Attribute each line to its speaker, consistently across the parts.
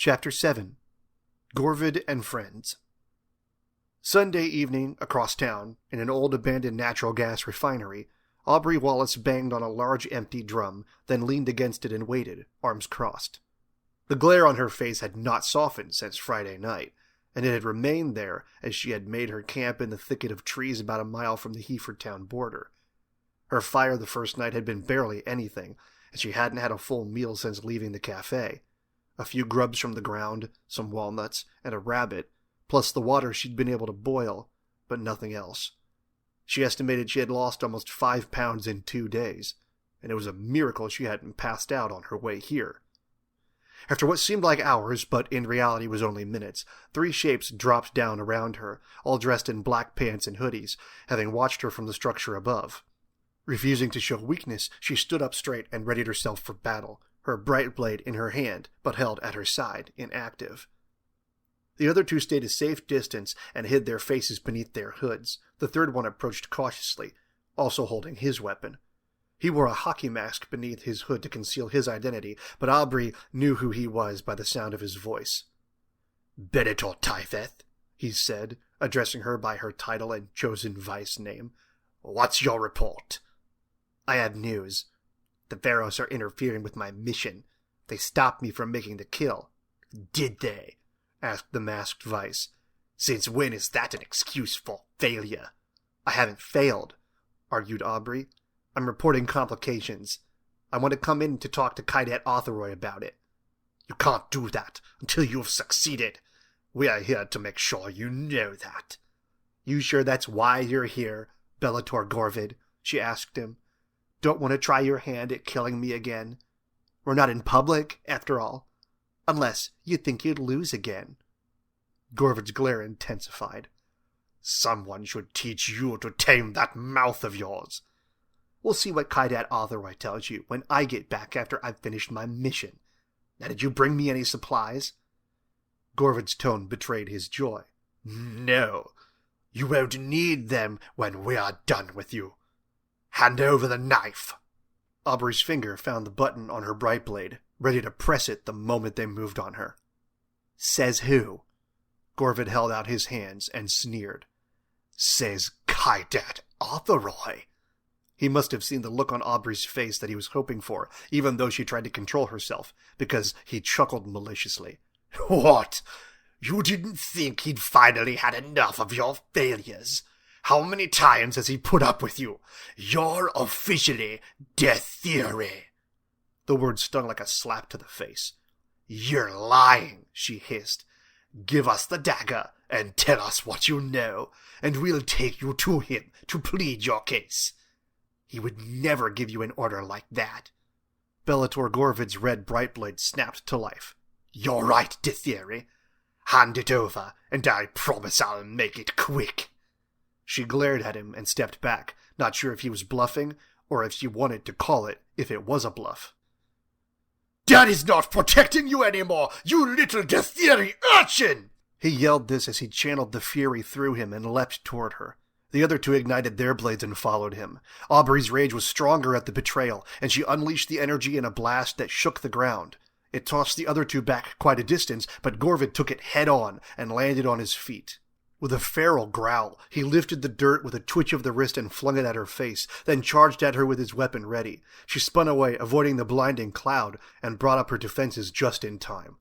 Speaker 1: Chapter 7 Gorvid and Friends. Sunday evening, across town, in an old abandoned natural gas refinery, Aubree Wallace banged on a large empty drum, then leaned against it and waited, arms crossed. The glare on her face had not softened since Friday night, and it had remained there as she had made her camp in the thicket of trees about a mile from the Heafordtown border. Her fire the first night had been barely anything, and she hadn't had a full meal since leaving the cafe. A few grubs from the ground, some walnuts, and a rabbit, plus the water she'd been able to boil, but nothing else. She estimated she had lost almost 5 pounds in 2 days, and it was a miracle she hadn't passed out on her way here. After what seemed like hours, but in reality was only minutes, 3 shapes dropped down around her, all dressed in black pants and hoodies, having watched her from the structure above. Refusing to show weakness, she stood up straight and readied herself for battle, her bright blade in her hand, but held at her side, inactive. The other 2 stayed a safe distance and hid their faces beneath their hoods. The third one approached cautiously, also holding his weapon. He wore a hockey mask beneath his hood to conceal his identity, but Aubree knew who he was by the sound of his voice. "Venator Typheth," he said, addressing her by her title and chosen vice name. "What's your report?" "I have news. The Pharaohs are interfering with my mission. They stopped me from making the kill." "Did they?" asked the masked vice. "Since when is that an excuse for failure?" "I haven't failed," argued Aubree. "I'm reporting complications. I want to come in to talk to Cadet Authoroy about it." "You can't do that until you've succeeded. We are here to make sure you know that." "You sure that's why you're here, Venator Gorvid?" she asked him. "Don't want to try your hand at killing me again? We're not in public, after all. Unless you think you'd lose again." Gorvid's glare intensified. "Someone should teach you to tame that mouth of yours." "We'll see what Cadet Authoroy tells you when I get back after I've finished my mission. Now, did you bring me any supplies?" Gorvid's tone betrayed his joy. "No. You won't need them when we are done with you. Hand over the knife." Aubree's finger found the button on her bright blade, ready to press it the moment they moved on her. "Says who?" Gorvid held out his hands and sneered. "Says Cadet Authoroy." He must have seen the look on Aubree's face that he was hoping for, even though she tried to control herself, because he chuckled maliciously. "What? You didn't think he'd finally had enough of your failures? How many times has he put up with you? You're officially Death Theory." The word stung like a slap to the face. "You're lying," she hissed. "Give us the dagger and tell us what you know, and we'll take you to him to plead your case." "He would never give you an order like that." Venator Gorvid's red bright blade snapped to life. "You're right, Death Theory. Hand it over, and I promise I'll make it quick." She glared at him and stepped back, not sure if he was bluffing, or if she wanted to call it if it was a bluff. "Daddy's not protecting you anymore, you little Death Theory urchin!" He yelled this as he channeled the fury through him and leapt toward her. The other 2 ignited their blades and followed him. Aubree's rage was stronger at the betrayal, and she unleashed the energy in a blast that shook the ground. It tossed the other 2 back quite a distance, but Gorvid took it head-on and landed on his feet. With a feral growl, he lifted the dirt with a twitch of the wrist and flung it at her face, then charged at her with his weapon ready. She spun away, avoiding the blinding cloud, and brought up her defenses just in time.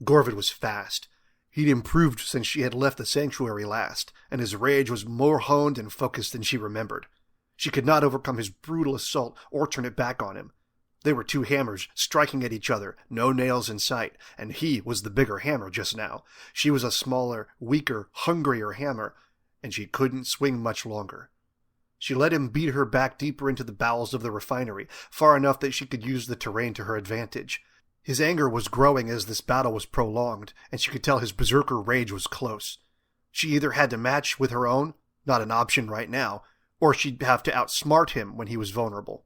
Speaker 1: Gorvid was fast. He'd improved since she had left the sanctuary last, and his rage was more honed and focused than she remembered. She could not overcome his brutal assault or turn it back on him. They were 2 hammers striking at each other, no nails in sight, and he was the bigger hammer just now. She was a smaller, weaker, hungrier hammer, and she couldn't swing much longer. She let him beat her back deeper into the bowels of the refinery, far enough that she could use the terrain to her advantage. His anger was growing as this battle was prolonged, and she could tell his berserker rage was close. She either had to match with her own, not an option right now, or she'd have to outsmart him when he was vulnerable.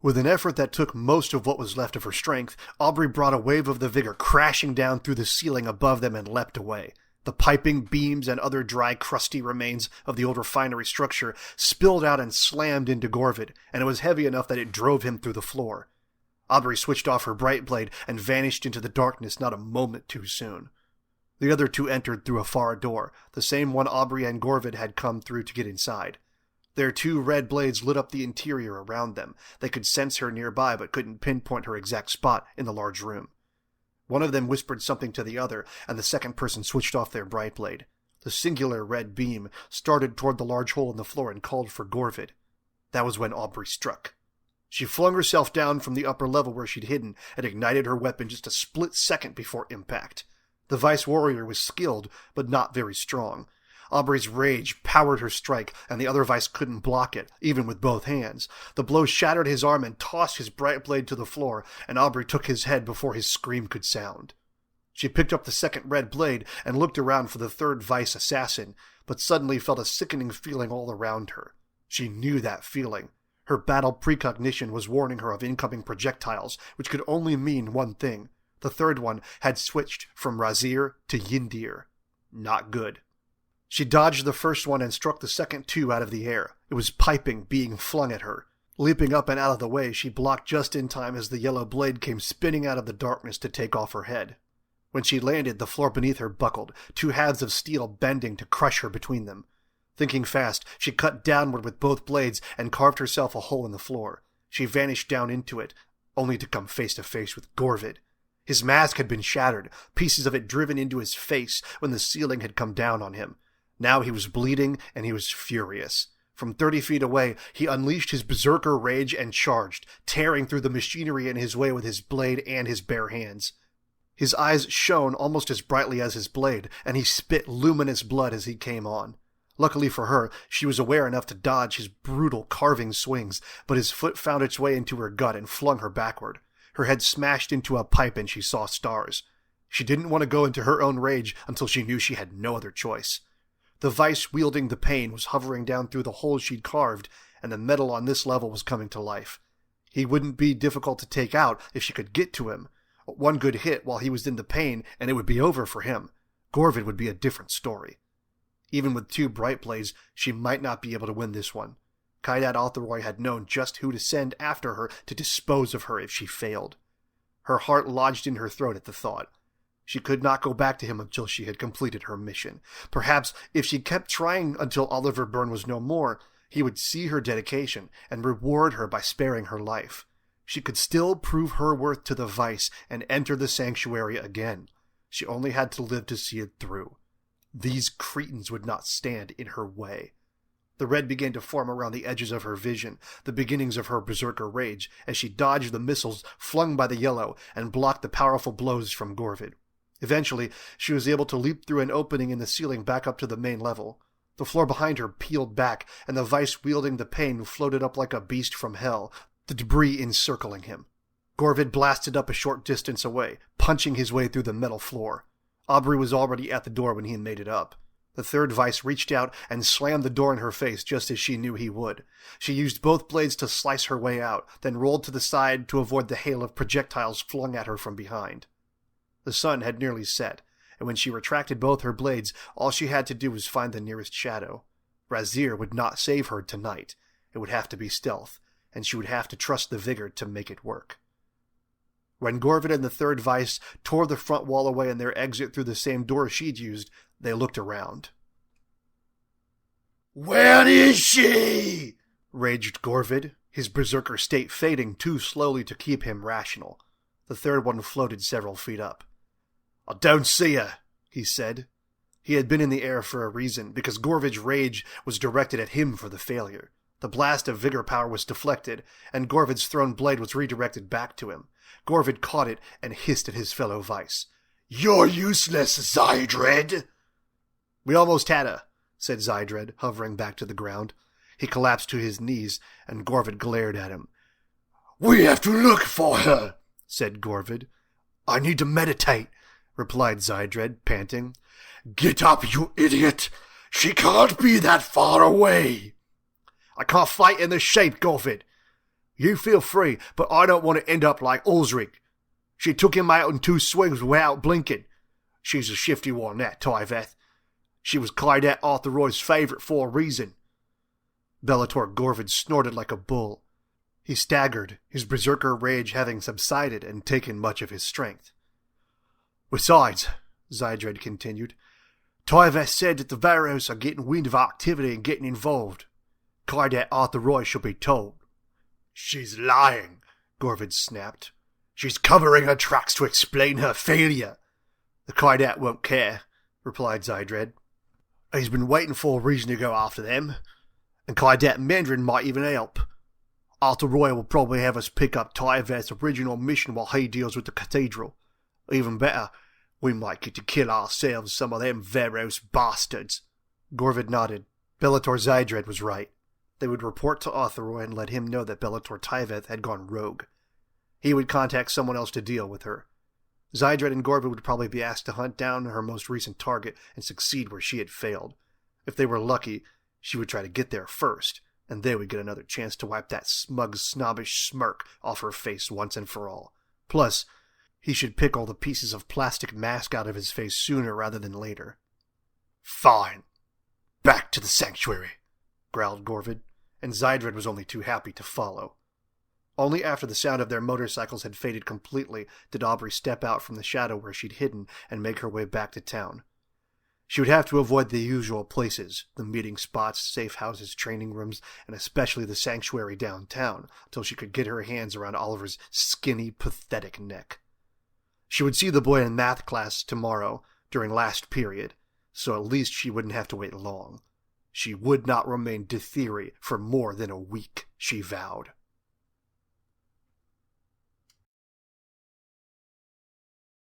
Speaker 1: With an effort that took most of what was left of her strength, Aubree brought a wave of the vigor crashing down through the ceiling above them and leapt away. The piping beams and other dry, crusty remains of the old refinery structure spilled out and slammed into Gorvid, and it was heavy enough that it drove him through the floor. Aubree switched off her bright blade and vanished into the darkness not a moment too soon. The other two entered through a far door, the same one Aubree and Gorvid had come through to get inside. Their two red blades lit up the interior around them. They could sense her nearby but couldn't pinpoint her exact spot in the large room. One of them whispered something to the other, and the second person switched off their bright blade. The singular red beam started toward the large hole in the floor and called for Gorvid. That was when Aubree struck. She flung herself down from the upper level where she'd hidden and ignited her weapon just a split second before impact. The Vice Warrior was skilled, but not very strong. Aubree's rage powered her strike, and the other Vice couldn't block it, even with both hands. The blow shattered his arm and tossed his bright blade to the floor, and Aubree took his head before his scream could sound. She picked up the second red blade and looked around for the third Vice assassin, but suddenly felt a sickening feeling all around her. She knew that feeling. Her battle precognition was warning her of incoming projectiles, which could only mean one thing. The third one had switched from Razir to Yindir. Not good. She dodged the first one and struck the second two out of the air. It was piping being flung at her. Leaping up and out of the way, she blocked just in time as the yellow blade came spinning out of the darkness to take off her head. When she landed, the floor beneath her buckled, two halves of steel bending to crush her between them. Thinking fast, she cut downward with both blades and carved herself a hole in the floor. She vanished down into it, only to come face to face with Gorvid. His mask had been shattered, pieces of it driven into his face when the ceiling had come down on him. Now he was bleeding, and he was furious. From 30 feet away, he unleashed his berserker rage and charged, tearing through the machinery in his way with his blade and his bare hands. His eyes shone almost as brightly as his blade, and he spit luminous blood as he came on. Luckily for her, she was aware enough to dodge his brutal carving swings, but his foot found its way into her gut and flung her backward. Her head smashed into a pipe and she saw stars. She didn't want to go into her own rage until she knew she had no other choice. The Vice wielding the pain was hovering down through the holes she'd carved, and the metal on this level was coming to life. He wouldn't be difficult to take out if she could get to him. One good hit while he was in the pain, and it would be over for him. Gorvid would be a different story. Even with two bright blades, she might not be able to win this one. Kaidat Altharoy had known just who to send after her to dispose of her if she failed. Her heart lodged in her throat at the thought. She could not go back to him until she had completed her mission. Perhaps, if she kept trying until Oliver Byrne was no more, he would see her dedication and reward her by sparing her life. She could still prove her worth to the Vice and enter the sanctuary again. She only had to live to see it through. These cretins would not stand in her way. The red began to form around the edges of her vision, the beginnings of her berserker rage, as she dodged the missiles flung by the yellow and blocked the powerful blows from Gorvid. Eventually, she was able to leap through an opening in the ceiling back up to the main level. The floor behind her peeled back, and the Vice wielding the pain floated up like a beast from hell, the debris encircling him. Gorvid blasted up a short distance away, punching his way through the metal floor. Aubree was already at the door when he made it up. The third Vice reached out and slammed the door in her face just as she knew he would. She used both blades to slice her way out, then rolled to the side to avoid the hail of projectiles flung at her from behind. The sun had nearly set, and when she retracted both her blades, all she had to do was find the nearest shadow. Razir would not save her tonight. It would have to be stealth, and she would have to trust the vigor to make it work. When Gorvid and the third Vice tore the front wall away in their exit through the same door she'd used, they looked around. "Where is she?" raged Gorvid, his berserker state fading too slowly to keep him rational. The third one floated several feet up. "I don't see her," he said. He had been in the air for a reason, because Gorvid's rage was directed at him for the failure. The blast of vigor power was deflected, and Gorvid's thrown blade was redirected back to him. Gorvid caught it and hissed at his fellow Vice. "You're useless, Zydred!" "We almost had her," said Zydred, hovering back to the ground. He collapsed to his knees, and Gorvid glared at him. "We have to look for her," said Gorvid. "I need to meditate," replied Zydred, panting. "Get up, you idiot! She can't be that far away!" "I can't fight in this shape, Gorvid. You feel free, but I don't want to end up like Ulzric. She took him out in 2 swings without blinking. She's a shifty one, that Tyveth. She was Kaidat Altharoy's favourite for a reason." Venator Gorvid snorted like a bull. He staggered, his berserker rage having subsided and taken much of his strength. "Besides," Zydred continued, "Tyveth said that the Varos are getting wind of our activity and getting involved. Kaidat Arthur Roy shall be told." "She's lying," Gorvid snapped. "She's covering her tracks to explain her failure." "The Kaidat won't care," replied Zydred. "He's been waiting for a reason to go after them, and Kaidat Mandarin might even help. Arthur Roy will probably have us pick up Tyveth's original mission while he deals with the cathedral. Even better, we might get to kill ourselves some of them Varos bastards." Gorvid nodded. Bellator Zydred was right. They would report to Arthur Roy and let him know that Bellator Tyveth had gone rogue. He would contact someone else to deal with her. Zydred and Gorvid would probably be asked to hunt down her most recent target and succeed where she had failed. If they were lucky, she would try to get there first, and they would get another chance to wipe that smug, snobbish smirk off her face once and for all. Plus, he should pick all the pieces of plastic mask out of his face sooner rather than later. "Fine. Back to the sanctuary," growled Gorvid, and Zydred was only too happy to follow. Only after the sound of their motorcycles had faded completely did Aubree step out from the shadow where she'd hidden and make her way back to town. She would have to avoid the usual places, the meeting spots, safe houses, training rooms, and especially the sanctuary downtown, until she could get her hands around Oliver's skinny, pathetic neck. She would see the boy in math class tomorrow, during last period, so at least she wouldn't have to wait long. She would not remain Ditheri for more than a week, she vowed.